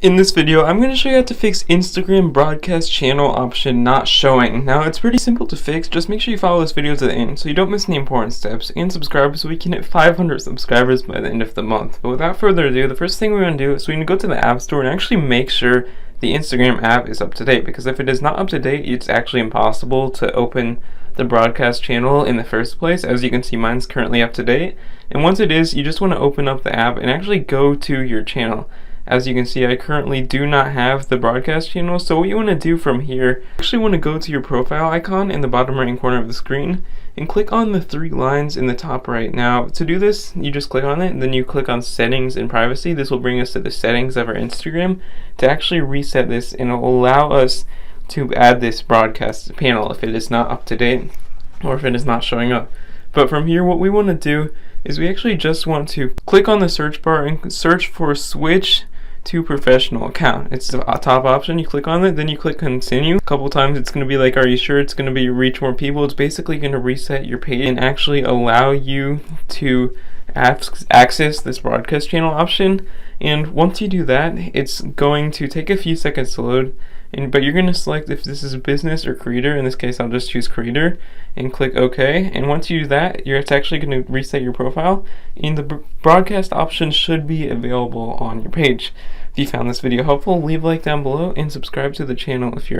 In this video, I'm going to show you how to fix Instagram broadcast channel option not showing. Now, it's pretty simple to fix. Just make sure you follow this video to the end so you don't miss any important steps, and subscribe so we can hit 500 subscribers by the end of the month. But without further ado, the first thing we want to do is we need to go to the App Store and actually make sure the Instagram app is up to date, because if it is not up to date, it's actually impossible to open the broadcast channel in the first place. As you can see, mine's currently up to date. And once it is, you just want to open up the app and actually go to your channel. As you can see, I currently do not have the broadcast channel, so what you want to do from here, you actually want to go to your profile icon in the bottom right corner of the screen and click on the three lines in the top right. Now, to do this, you just click on it and then you click on settings and privacy. This will bring us to the settings of our Instagram to actually reset this, and it will allow us to add this broadcast panel if it is not up to date or if it is not showing up. But from here, what we want to do is we actually just want to click on the search bar and search for switch to professional account. It's the top option. You click on it, then you click continue. A couple times it's going to be like, are you sure it's going to be reach more people? It's basically going to reset your page and actually allow you to access this broadcast channel option. And once you do that, it's going to take a few seconds to load, but you're going to select if this is business or creator. In this case, I'll just choose creator and click OK. And once you do that, it's actually going to reset your profile, and the broadcast option should be available on your page. If you found this video helpful, leave a like down below and subscribe to the channel if you're